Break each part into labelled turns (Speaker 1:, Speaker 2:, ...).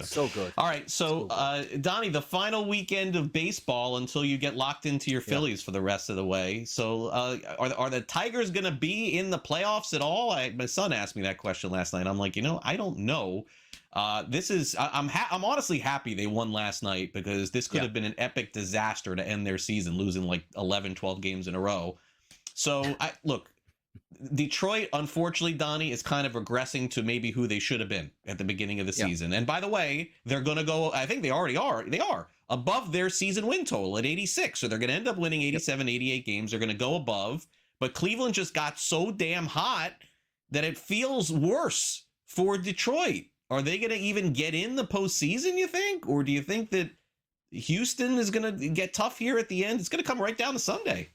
Speaker 1: Gotcha.
Speaker 2: So good.
Speaker 1: All right. So, Donnie, the final weekend of baseball until you get locked into your Phillies for the rest of the way. So are the Tigers going to be in the playoffs at all? My son asked me that question last night. I'm like, I don't know. I'm honestly happy they won last night, because this could have been an epic disaster to end their season, losing like 11, 12 games in a row. So look, Detroit, unfortunately, Donnie, is kind of regressing to maybe who they should have been at the beginning of the season. And by the way, they're going to go, I think they already are. They are above their season win total at 86. So they're going to end up winning 87, 88 games. They're going to go above. But Cleveland just got so damn hot that it feels worse for Detroit. Are they going to even get in the postseason, you think? Or do you think that Houston is going to get tough here at the end? It's going to come right down to Sunday.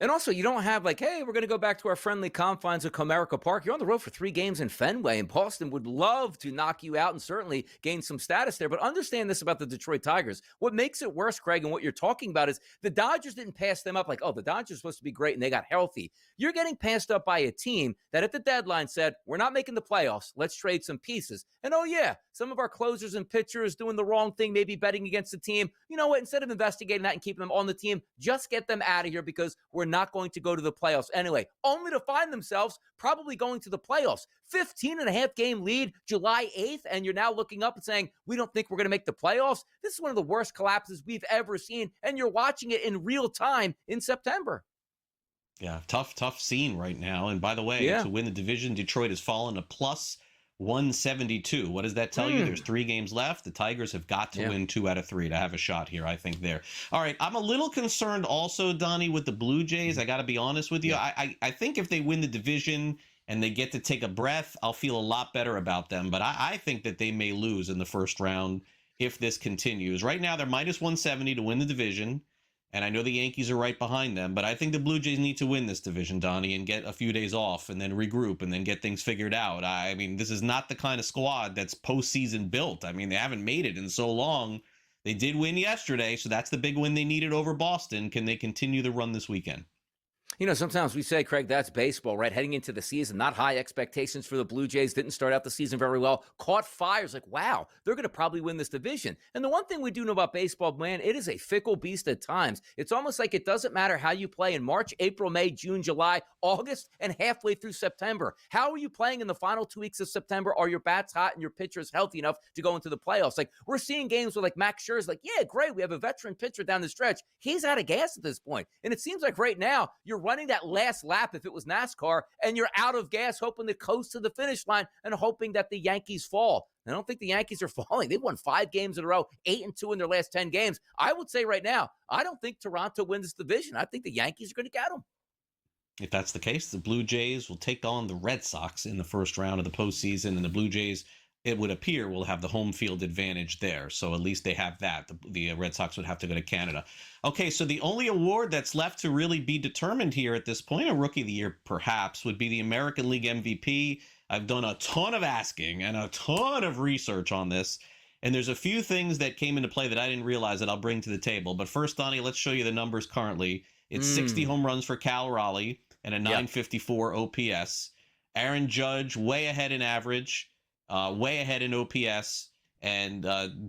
Speaker 2: And also, you don't have like, hey, we're going to go back to our friendly confines of Comerica Park. You're on the road for 3 games in Fenway, and Boston would love to knock you out and certainly gain some status there. But understand this about the Detroit Tigers. What makes it worse, Craig, and what you're talking about is the Dodgers didn't pass them up like, oh, the Dodgers are supposed to be great and they got healthy. You're getting passed up by a team that at the deadline said, we're not making the playoffs. Let's trade some pieces. And oh, yeah, some of our closers and pitchers doing the wrong thing, maybe betting against the team. You know what? Instead of investigating that and keeping them on the team, just get them out of here, because we're not going to go to the playoffs anyway, only to find themselves probably going to the playoffs. 15.5 game lead July 8th, and you're now looking up and saying, we don't think we're going to make the playoffs. This is one of the worst collapses we've ever seen, and you're watching it in real time in September.
Speaker 1: Yeah, tough scene right now. And by the way, to win the division, Detroit has fallen to plus 172. What does that tell you? There's 3 games left. The Tigers have got to win 2 out of 3 to have a shot here, I think, there. All right, I'm a little concerned also, Donnie, with the Blue Jays. I got to be honest with you. I think if they win the division and they get to take a breath, I'll feel a lot better about them. But I think that they may lose in the first round if this continues. Right now, they're minus 170 to win the division. And I know the Yankees are right behind them, but I think the Blue Jays need to win this division, Donnie, and get a few days off and then regroup and then get things figured out. I mean, this is not the kind of squad that's postseason built. I mean, they haven't made it in so long. They did win yesterday, so that's the big win they needed over Boston. Can they continue the run this weekend?
Speaker 2: You know, sometimes we say, Craig, that's baseball, right? Heading into the season, not high expectations for the Blue Jays. Didn't start out the season very well. Caught fires like, wow, they're going to probably win this division. And the one thing we do know about baseball, man, it is a fickle beast at times. It's almost like it doesn't matter how you play in March, April, May, June, July, August, and halfway through September. How are you playing in the final 2 weeks of September? Are your bats hot and your pitchers healthy enough to go into the playoffs? Like, we're seeing games where like Max Scherzer's like, yeah, great, we have a veteran pitcher down the stretch. He's out of gas at this point. And it seems like right now you're running that last lap if it was NASCAR, and you're out of gas, hoping to coast to the finish line and hoping that the Yankees fall. I don't think the Yankees are falling. They've won 5 games in a row, 8-2 in their last 10 games. I would say right now, I don't think Toronto wins this division. I think the Yankees are going to get them.
Speaker 1: If that's the case, the Blue Jays will take on the Red Sox in the first round of the postseason, and the Blue Jays, it would appear, will have the home field advantage there. So at least they have that. The Red Sox would have to go to Canada. Okay, so the only award that's left to really be determined here at this point, a Rookie of the Year perhaps, would be the American League MVP. I've done a ton of asking and a ton of research on this, and there's a few things that came into play that I didn't realize that I'll bring to the table. But first, Donnie, let's show you the numbers currently. It's 60 home runs for Cal Raleigh and a 954 OPS. Aaron Judge, way ahead in average. Way ahead in OPS, and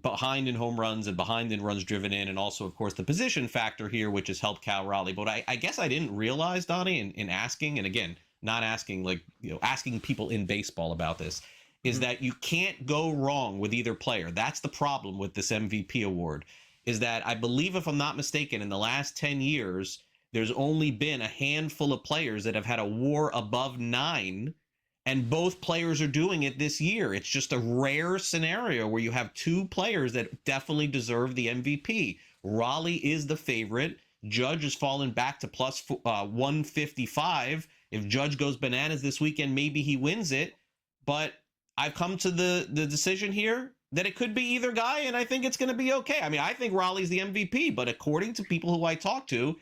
Speaker 1: behind in home runs and behind in runs driven in, and also, of course, the position factor here, which has helped Cal Raleigh. But I guess I didn't realize, Donnie, in asking, and again, not asking, like, asking people in baseball about this, is that you can't go wrong with either player. That's the problem with this MVP award, is that I believe, if I'm not mistaken, in the last 10 years, there's only been a handful of players that have had a WAR above 9. And both players are doing it this year. It's just a rare scenario where you have 2 players that definitely deserve the MVP. Raleigh is the favorite. Judge has fallen back to plus 155. If Judge goes bananas this weekend, maybe he wins it. But I've come to the decision here that it could be either guy, and I think it's going to be okay. I mean, I think Raleigh's the MVP, but according to people who I talk to,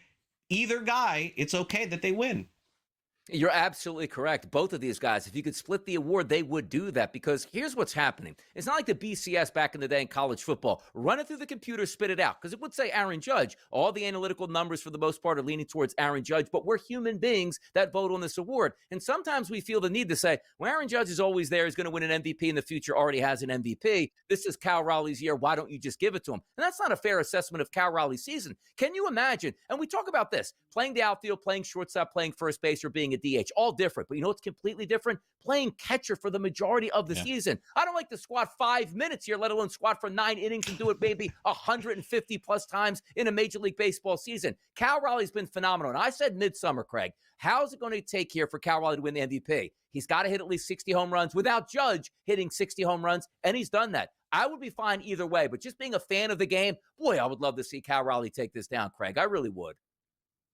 Speaker 1: either guy, it's okay that they win.
Speaker 2: You're absolutely correct. Both of these guys, if you could split the award, they would do that because here's what's happening. It's not like the BCS back in the day in college football. Run it through the computer, spit it out. Because it would say Aaron Judge. All the analytical numbers for the most part are leaning towards Aaron Judge, but we're human beings that vote on this award. And sometimes we feel the need to say, well, Aaron Judge is always there. He's going to win an MVP in the future, already has an MVP. This is Cal Raleigh's year. Why don't you just give it to him? And that's not a fair assessment of Cal Raleigh's season. Can you imagine? And we talk about this, playing the outfield, playing shortstop, playing first base, or being a DH, all different. But you know what's completely different? Playing catcher for the majority of the season. I don't like to squat 5 minutes here, let alone squat for 9 innings and do it maybe 150 plus times in a Major League Baseball season. Cal Raleigh's been phenomenal. And I said midsummer, Craig, how's it going to take here for Cal Raleigh to win the MVP? He's got to hit at least 60 home runs without Judge hitting 60 home runs, and he's done that. I would be fine either way, but just being a fan of the game, boy, I would love to see Cal Raleigh take this down, Craig. I really would.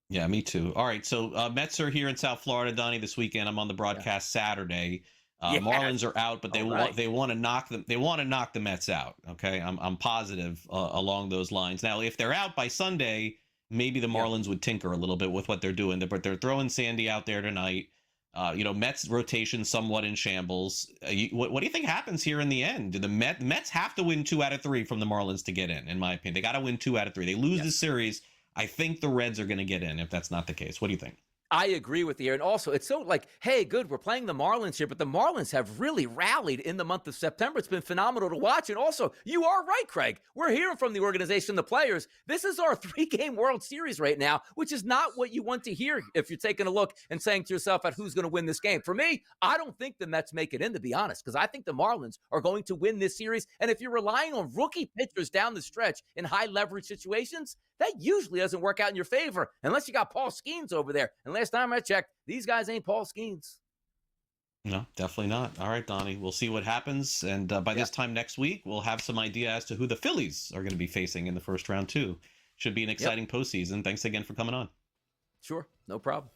Speaker 1: Yeah, me too. All right, so Mets are here in South Florida, Donnie, this weekend. I'm on the broadcast Saturday. Marlins are out, but they want to knock them. They want to knock the Mets out. Okay, I'm positive along those lines. Now, if they're out by Sunday, maybe the Marlins would tinker a little bit with what they're doing. But they're throwing Sandy out there tonight. Mets rotation somewhat in shambles. What do you think happens here in the end? Do the Mets have to win 2 out of 3 from the Marlins to get in my opinion? They got to win 2 out of 3. They lose the series. I think the Reds are going to get in if that's not the case. What do you think?
Speaker 2: I agree with you. And also, it's so like, hey, good, we're playing the Marlins here, but the Marlins have really rallied in the month of September. It's been phenomenal to watch. And also, you are right, Craig. We're hearing from the organization, the players. This is our 3-game World Series right now, which is not what you want to hear if you're taking a look and saying to yourself at who's going to win this game. For me, I don't think the Mets make it in, to be honest, because I think the Marlins are going to win this series. And if you're relying on rookie pitchers down the stretch in high leverage situations, that usually doesn't work out in your favor unless you got Paul Skeens over there. And last time I checked, these guys ain't Paul Skeens.
Speaker 1: No, definitely not. All right, Donnie, we'll see what happens. And by this time next week, we'll have some idea as to who the Phillies are going to be facing in the first round, too. Should be an exciting postseason. Thanks again for coming on.
Speaker 2: Sure, no problem.